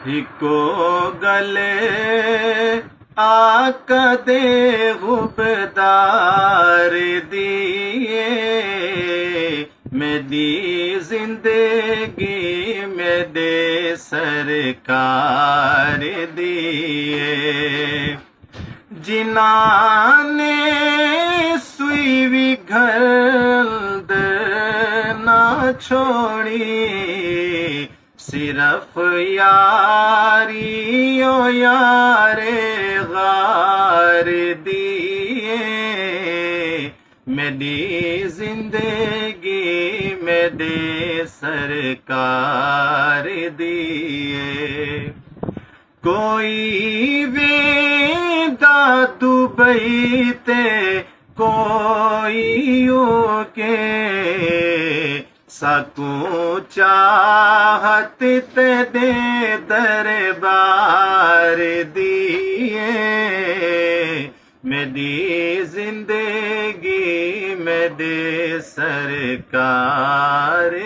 हिको गले आकदे गुबदार दिए मेरी जिंदगी में दे सरकार दिए जिनाने सुई भी घर ना छोड़ी सिर्फ यारियो यारे गार दिए मेरी जिंदगी में दे सरकार दिए कोई वेदा दुबई ते कोई के सकू चाहत ते दे दरबार दिए मेरी जिंदगी में दे सरकार